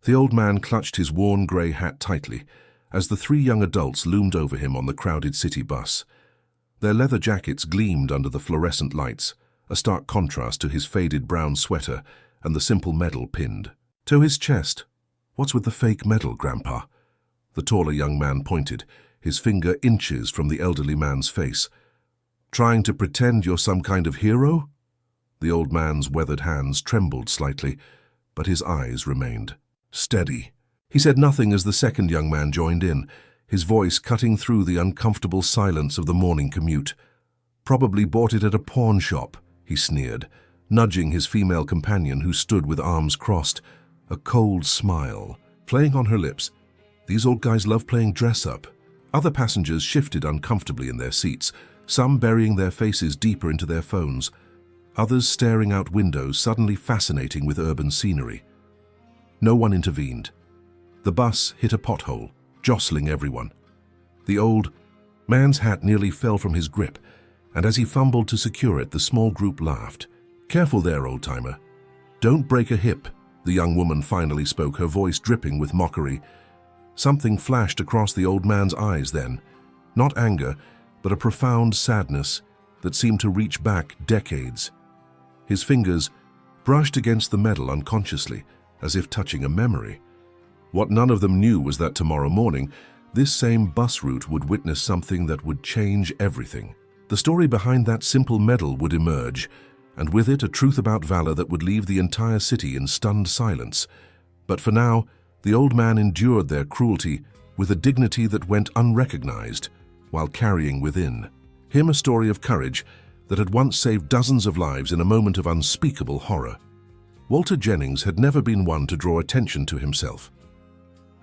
The old man clutched his worn grey hat tightly as the three young adults loomed over him on the crowded city bus. Their leather jackets gleamed under the fluorescent lights, a stark contrast to his faded brown sweater and the simple medal pinned to his chest. "What's with the fake medal, Grandpa?" The taller young man pointed, his finger inches from the elderly man's face. "Trying to pretend you're some kind of hero?" The old man's weathered hands trembled slightly, but his eyes remained steady. He said nothing as the second young man joined in, his voice cutting through the uncomfortable silence of the morning commute. "Probably bought it at a pawn shop," he sneered, nudging his female companion who stood with arms crossed, a cold smile playing on her lips. "These old guys love playing dress-up." Other passengers shifted uncomfortably in their seats, some burying their faces deeper into their phones, others staring out windows suddenly fascinating with urban scenery. No one intervened. The bus hit a pothole, jostling everyone. The old man's hat nearly fell from his grip, and as he fumbled to secure it, the small group laughed. "Careful there, old-timer. Don't break a hip," the young woman finally spoke, her voice dripping with mockery. Something flashed across the old man's eyes then, not anger, but a profound sadness that seemed to reach back decades. His fingers brushed against the metal unconsciously, as if touching a memory. What none of them knew was that tomorrow morning, this same bus route would witness something that would change everything. The story behind that simple medal would emerge, and with it a truth about valor that would leave the entire city in stunned silence. But for now, the old man endured their cruelty with a dignity that went unrecognized, while carrying within him a story of courage that had once saved dozens of lives in a moment of unspeakable horror. Walter Jennings had never been one to draw attention to himself.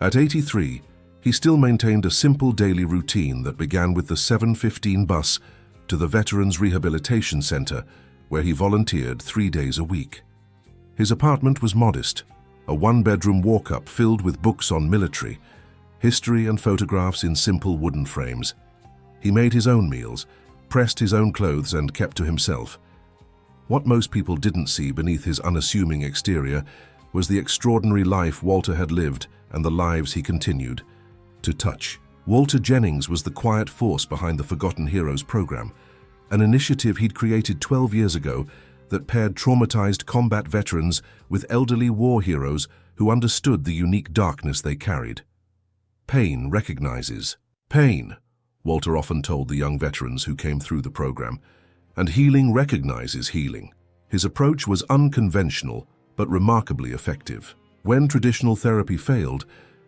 At 83, he still maintained a simple daily routine that began with the 7:15 bus to the Veterans Rehabilitation Center, where he volunteered 3 days a week. His apartment was modest, a one-bedroom walk-up filled with books on military, history and photographs in simple wooden frames. He made his own meals, pressed his own clothes, and kept to himself. What most people didn't see beneath his unassuming exterior was the extraordinary life Walter had lived and the lives he continued to touch. Walter Jennings was the quiet force behind the Forgotten Heroes program, an initiative he'd created 12 years ago that paired traumatized combat veterans with elderly war heroes who understood the unique darkness they carried. "Pain recognizes pain," Walter often told the young veterans who came through the program, "and healing recognizes healing." His approach was unconventional, but remarkably effective. When traditional therapy failed,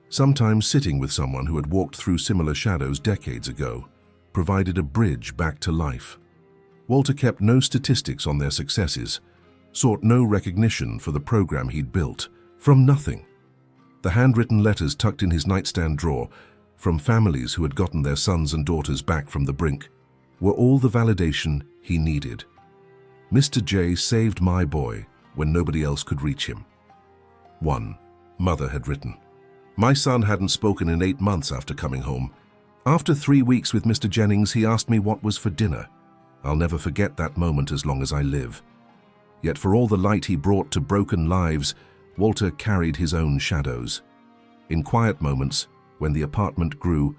sometimes sitting with someone who had walked through similar shadows decades ago provided a bridge back to life. Walter kept no statistics on their successes, sought no recognition for the program he'd built, from nothing. The handwritten letters tucked in his nightstand drawer from families who had gotten their sons and daughters back from the brink were all the validation he needed. "Mr. J saved my boy when nobody else could reach him." One mother had written, "My son hadn't spoken in 8 months after coming home. After 3 weeks with Mr. Jennings, he asked me what was for dinner. I'll never forget that moment as long as I live." Yet for all the light he brought to broken lives, Walter carried his own shadows. In quiet moments, when the apartment grew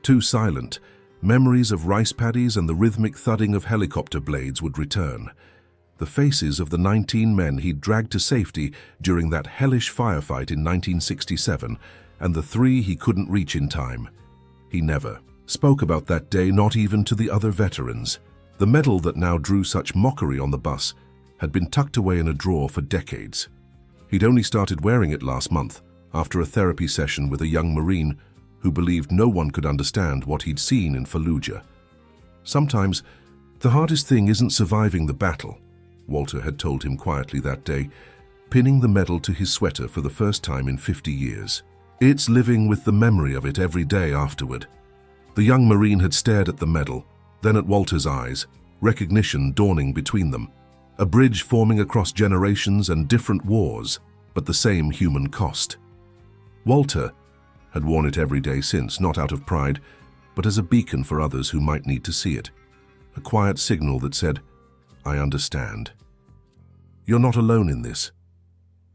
too silent, memories of rice paddies and the rhythmic thudding of helicopter blades would return. The faces of the 19 men he'd dragged to safety during that hellish firefight in 1967, and the 3 he couldn't reach in time. He never spoke about that day, not even to the other veterans. The medal that now drew such mockery on the bus had been tucked away in a drawer for decades. He'd only started wearing it last month, after a therapy session with a young Marine who believed no one could understand what he'd seen in Fallujah. "Sometimes, the hardest thing isn't surviving the battle," Walter had told him quietly that day, pinning the medal to his sweater for the first time in 50 years. "It's living with the memory of it every day afterward." The young Marine had stared at the medal, then at Walter's eyes, recognition dawning between them. A bridge forming across generations and different wars, but the same human cost. Walter had worn it every day since, not out of pride, but as a beacon for others who might need to see it. A quiet signal that said, "I understand. You're not alone in this."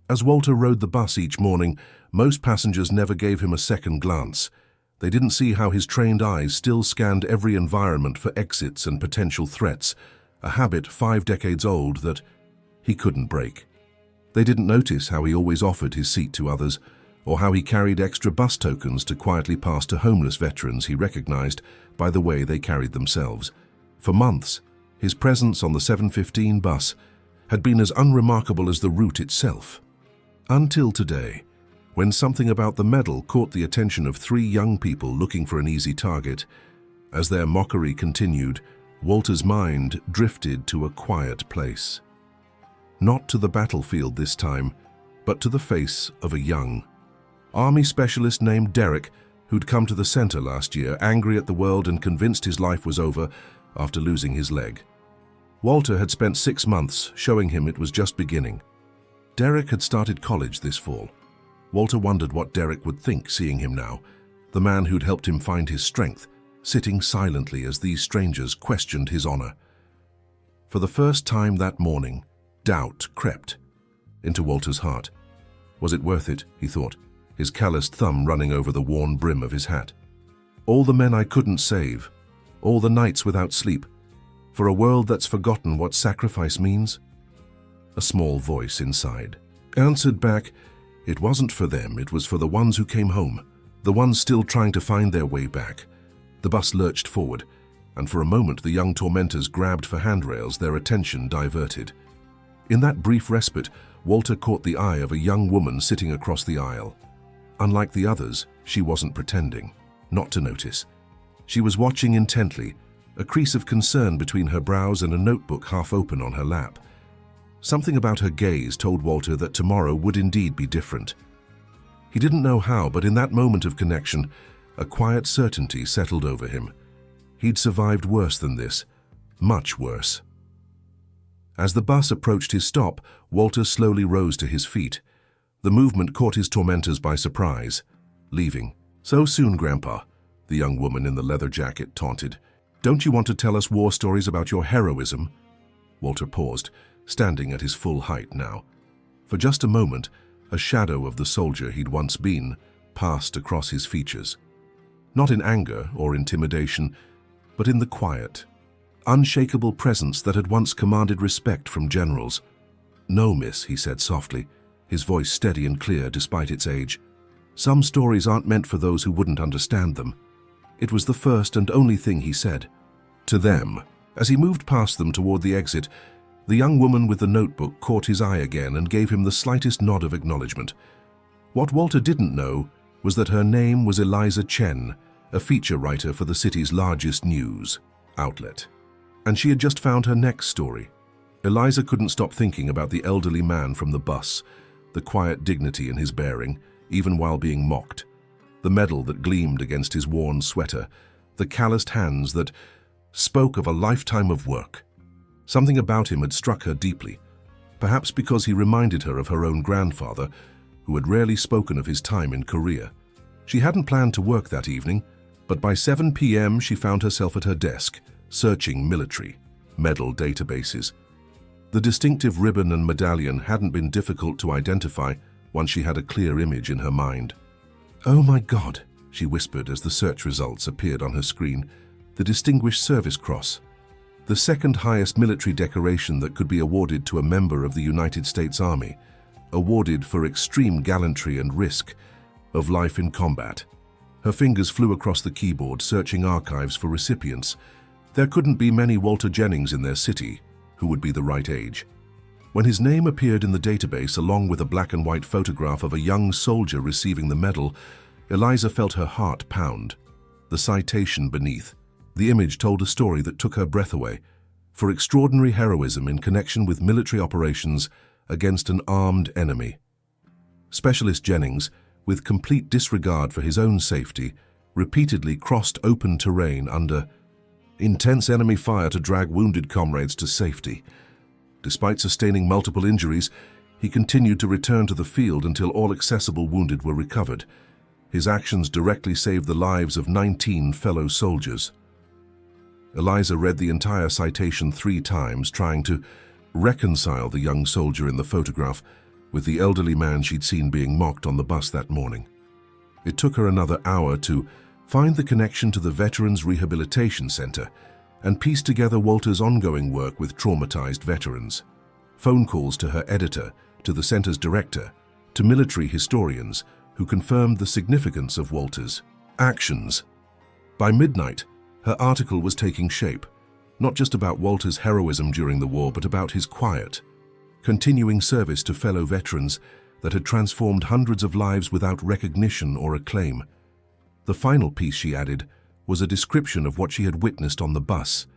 As Walter rode the bus each morning, Most passengers never gave him a second glance. They didn't see how his trained eyes still scanned every environment for exits and potential threats, a habit 5 decades old that he couldn't break. They didn't notice how he always offered his seat to others, or how he carried extra bus tokens to quietly pass to homeless veterans he recognized by the way they carried themselves. For months, his presence on the 7:15 bus had been as unremarkable as the route itself. Until today, when something about the medal caught the attention of 3 young people looking for an easy target. As their mockery continued, Walter's mind drifted to a quiet place. Not to the battlefield this time, but to the face of a young Army specialist named Derek, who'd come to the center last year, angry at the world and convinced his life was over after losing his leg. Walter had spent 6 months showing him it was just beginning. Derek had started college this fall. Walter wondered what Derek would think seeing him now, the man who'd helped him find his strength, sitting silently as these strangers questioned his honor. For the first time that morning, doubt crept into Walter's heart. Was it worth it, he thought, his calloused thumb running over the worn brim of his hat. All the men I couldn't save, all the nights without sleep, for a world that's forgotten what sacrifice means? A small voice inside answered back, it wasn't for them, it was for the ones who came home, the ones still trying to find their way back. The bus lurched forward, and for a moment the young tormentors grabbed for handrails, their attention diverted. In that brief respite, Walter caught the eye of a young woman sitting across the aisle. Unlike the others, she wasn't pretending not to notice. She was watching intently, a crease of concern between her brows and a notebook half open on her lap. Something about her gaze told Walter that tomorrow would indeed be different. He didn't know how, but in that moment of connection, a quiet certainty settled over him. He'd survived worse than this, much worse. As the bus approached his stop, Walter slowly rose to his feet. The movement caught his tormentors by surprise. Leaving. So soon, Grandpa, the young woman in the leather jacket taunted. Don't you want to tell us war stories about your heroism? Walter paused, standing at his full height now. For just a moment, a shadow of the soldier he'd once been passed across his features. Not in anger or intimidation, but in the quiet, unshakable presence that had once commanded respect from generals. No, miss, he said softly, his voice steady and clear despite its age. Some stories aren't meant for those who wouldn't understand them. It was the first and only thing he said. To them, as he moved past them toward the exit, the young woman with the notebook caught his eye again and gave him the slightest nod of acknowledgement. What Walter didn't know was that her name was Eliza Chen, a feature writer for the city's largest news outlet. And she had just found her next story. Eliza couldn't stop thinking about the elderly man from the bus, the quiet dignity in his bearing, even while being mocked, the medal that gleamed against his worn sweater, the calloused hands that spoke of a lifetime of work. Something about him had struck her deeply, perhaps because he reminded her of her own grandfather, who had rarely spoken of his time in Korea. She hadn't planned to work that evening, but by 7 p.m. she found herself at her desk, searching military medal databases. The distinctive ribbon and medallion hadn't been difficult to identify once she had a clear image in her mind. "Oh my God," she whispered as the search results appeared on her screen. The Distinguished Service Cross, the second highest military decoration that could be awarded to a member of the United States Army, awarded for extreme gallantry and risk of life in combat. Her fingers flew across the keyboard, searching archives for recipients. There couldn't be many Walter Jennings in their city who would be the right age. When his name appeared in the database along with a black and white photograph of a young soldier receiving the medal, Eliza felt her heart pound. The citation beneath, the image told a story that took her breath away, for extraordinary heroism in connection with military operations against an armed enemy. Specialist Jennings, with complete disregard for his own safety, repeatedly crossed open terrain under intense enemy fire to drag wounded comrades to safety. Despite sustaining multiple injuries, he continued to return to the field until all accessible wounded were recovered. His actions directly saved the lives of 19 fellow soldiers. Eliza read the entire citation 3 times, trying to reconcile the young soldier in the photograph with the elderly man she'd seen being mocked on the bus that morning. It took her another hour to find the connection to the Veterans Rehabilitation Center and piece together Walter's ongoing work with traumatized veterans. Phone calls to her editor, to the center's director, to military historians who confirmed the significance of Walter's actions. By midnight, her article was taking shape, not just about Walter's heroism during the war, but about his quiet, continuing service to fellow veterans that had transformed hundreds of lives without recognition or acclaim. The final piece she added was a description of what she had witnessed on the bus: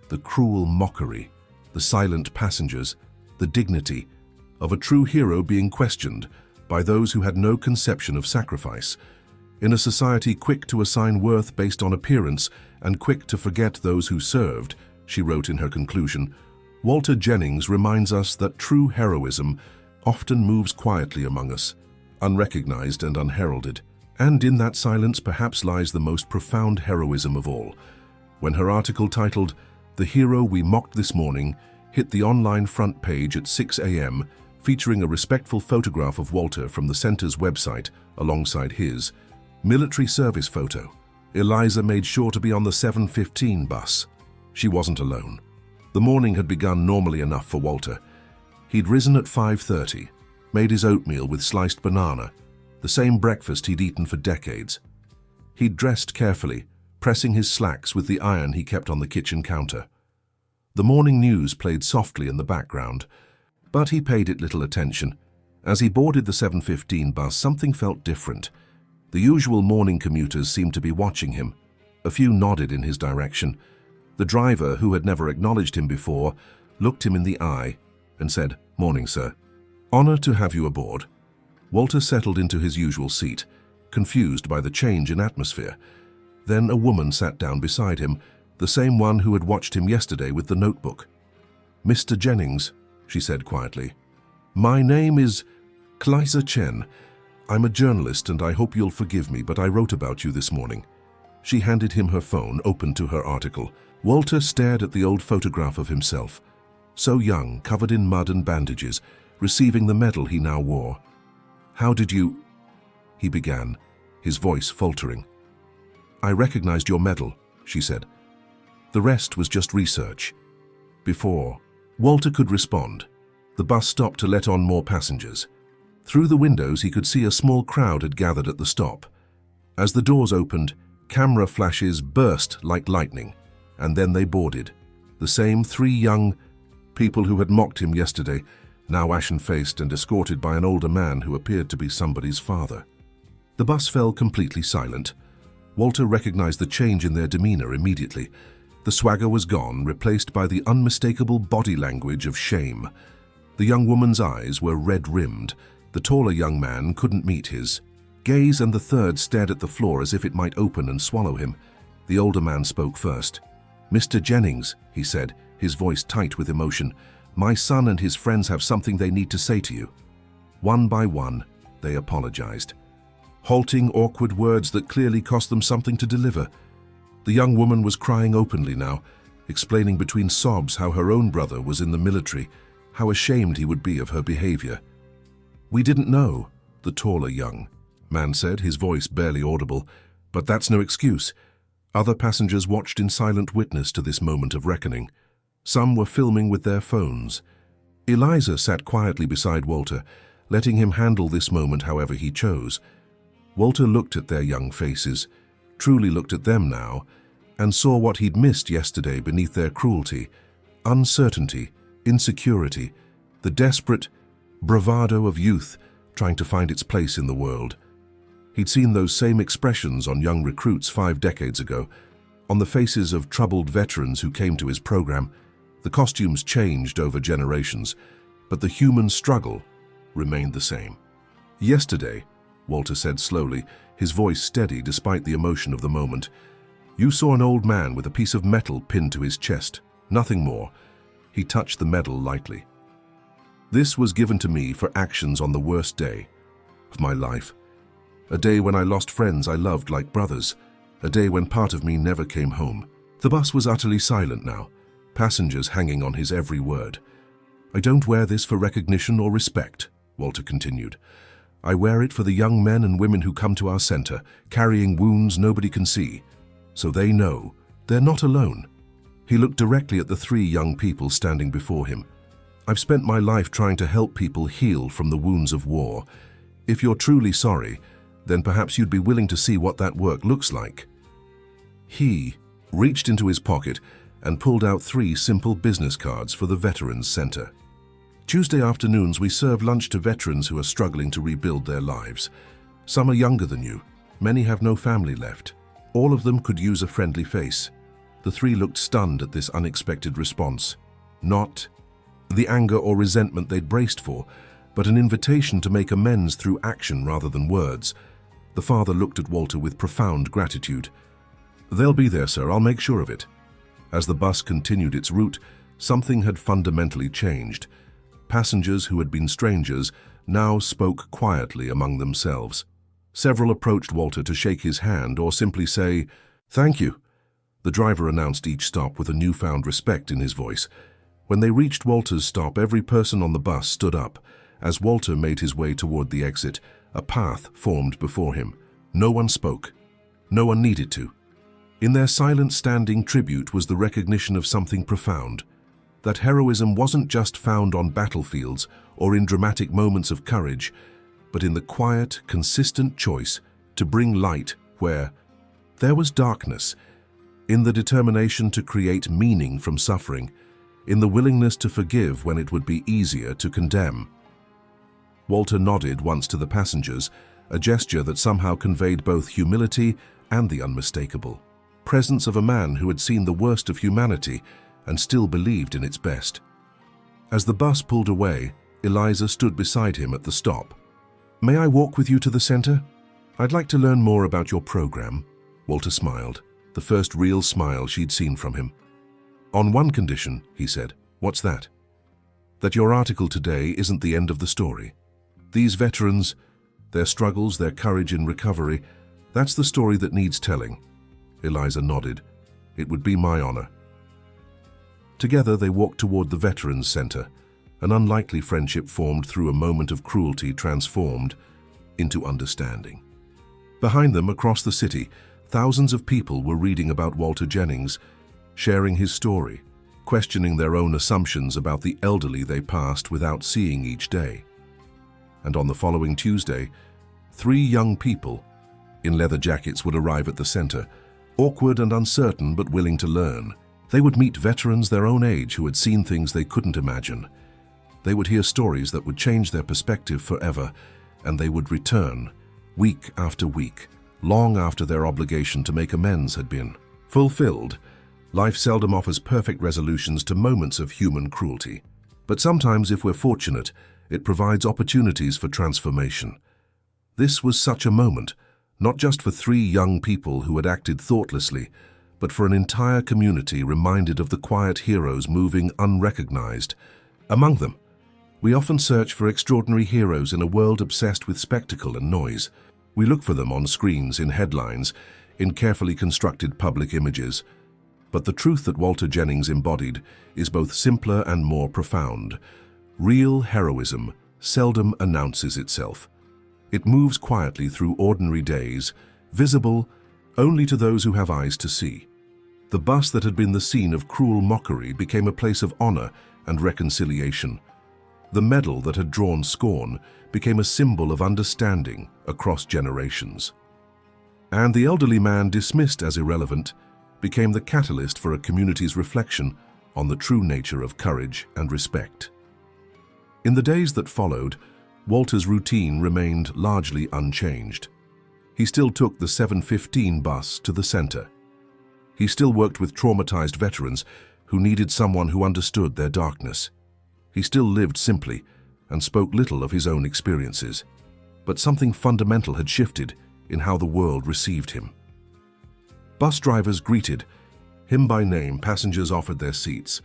the cruel mockery, the silent passengers, the dignity of a true hero being questioned by those who had no conception of sacrifice. In a society quick to assign worth based on appearance and quick to forget those who served, she wrote in her conclusion, Walter Jennings reminds us that true heroism often moves quietly among us, unrecognized and unheralded. And in that silence perhaps lies the most profound heroism of all. When her article titled "The Hero We Mocked This Morning" hit the online front page at 6 a.m., featuring a respectful photograph of Walter from the center's website alongside his military service photo, Eliza made sure to be on the 7:15 bus. She wasn't alone. The morning had begun normally enough for Walter. He'd risen at 5:30, made his oatmeal with sliced banana, the same breakfast he'd eaten for decades. He'd dressed carefully, pressing his slacks with the iron he kept on the kitchen counter. The morning news played softly in the background, but he paid it little attention. As he boarded the 7:15 bus, something felt different. The usual morning commuters seemed to be watching him. A few nodded in his direction. The driver, who had never acknowledged him before, looked him in the eye and said, "Morning, sir. Honor to have you aboard." Walter settled into his usual seat, confused by the change in atmosphere. Then a woman sat down beside him, the same one who had watched him yesterday with the notebook. "Mr. Jennings," she said quietly. "My name is Eliza Chen. I'm a journalist and I hope you'll forgive me, but I wrote about you this morning." She handed him her phone, open to her article. Walter stared at the old photograph of himself, so young, covered in mud and bandages, receiving the medal he now wore. "How did you—" he began, his voice faltering. "I recognized your medal," she said. The rest was just research. Before Walter could respond, the bus stopped to let on more passengers. Through the windows, he could see a small crowd had gathered at the stop. As the doors opened, camera flashes burst like lightning, and then they boarded. The same three young people who had mocked him yesterday, now ashen-faced and escorted by an older man who appeared to be somebody's father. The bus fell completely silent. Walter recognized the change in their demeanor immediately. The swagger was gone, replaced by the unmistakable body language of shame. The young woman's eyes were red-rimmed. The taller young man couldn't meet his gaze, and the third stared at the floor as if it might open and swallow him. The older man spoke first. "Mr. Jennings," he said, his voice tight with emotion, "my son and his friends have something they need to say to you." One by one, they apologized. Halting, awkward words that clearly cost them something to deliver. The young woman was crying openly now, explaining between sobs how her own brother was in the military, how ashamed he would be of her behavior. "We didn't know," the taller young man said, his voice barely audible, "but that's no excuse." Other passengers watched in silent witness to this moment of reckoning. Some were filming with their phones. Eliza sat quietly beside Walter, letting him handle this moment however he chose. Walter looked at their young faces, truly looked at them now, and saw what he'd missed yesterday beneath their cruelty: uncertainty, insecurity, the desperate bravado of youth trying to find its place in the world. He'd seen those same expressions on young recruits 5 decades ago, on the faces of troubled veterans who came to his program. The costumes changed over generations, but the human struggle remained the same. "Yesterday," Walter said slowly, his voice steady despite the emotion of the moment, "you saw an old man with a piece of metal pinned to his chest, nothing more." He touched the medal lightly. "This was given to me for actions on the worst day of my life. A day when I lost friends I loved like brothers. A day when part of me never came home." The bus was utterly silent now, passengers hanging on his every word. "I don't wear this for recognition or respect," Walter continued. "I wear it for the young men and women who come to our center, carrying wounds nobody can see, so they know they're not alone." He looked directly at the three young people standing before him. "I've spent my life trying to help people heal from the wounds of war. If you're truly sorry, then perhaps you'd be willing to see what that work looks like." He reached into his pocket and pulled out 3 simple business cards for the Veterans Center. "Tuesday afternoons we serve lunch to veterans who are struggling to rebuild their lives. Some are younger than you. Many have no family left. All of them could use a friendly face." The 3 looked stunned at this unexpected response. Not the anger or resentment they'd braced for, but an invitation to make amends through action rather than words. The father looked at Walter with profound gratitude. "They'll be there, sir. I'll make sure of it." As the bus continued its route, something had fundamentally changed. Passengers who had been strangers now spoke quietly among themselves. Several approached Walter to shake his hand or simply say, "Thank you." The driver announced each stop with a newfound respect in his voice. When they reached Walter's stop, every person on the bus stood up. As Walter made his way toward the exit, a path formed before him. No one spoke. No one needed to. In their silent standing tribute was the recognition of something profound. That heroism wasn't just found on battlefields or in dramatic moments of courage, but in the quiet, consistent choice to bring light where there was darkness, in the determination to create meaning from suffering, in the willingness to forgive when it would be easier to condemn. Walter nodded once to the passengers, a gesture that somehow conveyed both humility and the unmistakable presence of a man who had seen the worst of humanity and still believed in its best. As the bus pulled away, Eliza stood beside him at the stop. "May I walk with you to the center? I'd like to learn more about your program." Walter smiled, the first real smile she'd seen from him. "On one condition," he said. "What's that?" "That your article today isn't the end of the story. These veterans, their struggles, their courage in recovery, that's the story that needs telling." Eliza nodded. "It would be my honor." Together they walked toward the Veterans Center. An unlikely friendship formed through a moment of cruelty transformed into understanding. Behind them, across the city, thousands of people were reading about Walter Jennings, sharing his story, questioning their own assumptions about the elderly they passed without seeing each day. And on the following Tuesday, 3 young people in leather jackets would arrive at the center, awkward and uncertain but willing to learn. They would meet veterans their own age who had seen things they couldn't imagine. They would hear stories that would change their perspective forever, and they would return, week after week, long after their obligation to make amends had been fulfilled. Life seldom offers perfect resolutions to moments of human cruelty. But sometimes, if we're fortunate, it provides opportunities for transformation. This was such a moment, not just for 3 young people who had acted thoughtlessly, but for an entire community reminded of the quiet heroes moving unrecognized among them. We often search for extraordinary heroes in a world obsessed with spectacle and noise. We look for them on screens, in headlines, in carefully constructed public images. But the truth that Walter Jennings embodied is both simpler and more profound. Real heroism seldom announces itself. It moves quietly through ordinary days, visible only to those who have eyes to see. The bus that had been the scene of cruel mockery became a place of honor and reconciliation. The medal that had drawn scorn became a symbol of understanding across generations. And the elderly man, dismissed as irrelevant, became the catalyst for a community's reflection on the true nature of courage and respect. In the days that followed, Walter's routine remained largely unchanged. He still took the 7:15 bus to the center. He still worked with traumatized veterans who needed someone who understood their darkness. He still lived simply and spoke little of his own experiences. But something fundamental had shifted in how the world received him. Bus drivers greeted him by name, passengers offered their seats.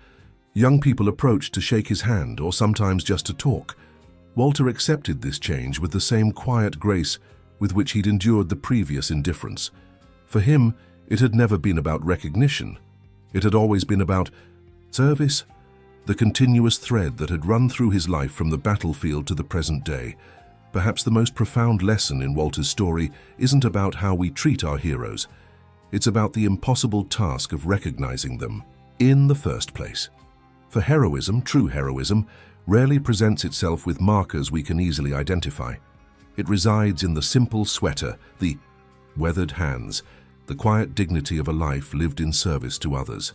Young people approached to shake his hand or sometimes just to talk. Walter accepted this change with the same quiet grace with which he'd endured the previous indifference. For him, it had never been about recognition. It had always been about service, the continuous thread that had run through his life from the battlefield to the present day. Perhaps the most profound lesson in Walter's story isn't about how we treat our heroes. It's about the impossible task of recognizing them in the first place. For heroism, true heroism, rarely presents itself with markers we can easily identify. It resides in the simple sweater, the weathered hands, the quiet dignity of a life lived in service to others.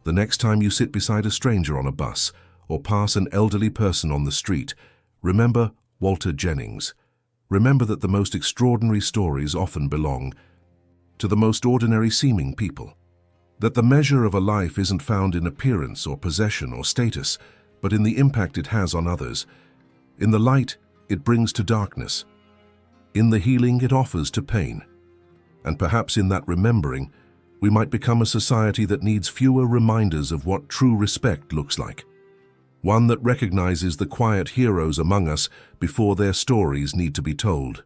The next time you sit beside a stranger on a bus or pass an elderly person on the street, remember Walter Jennings. Remember that the most extraordinary stories often belong to the most ordinary seeming people. That the measure of a life isn't found in appearance or possession or status, but in the impact it has on others. In the light it brings to darkness. In the healing it offers to pain. And perhaps in that remembering, we might become a society that needs fewer reminders of what true respect looks like. One that recognizes the quiet heroes among us before their stories need to be told.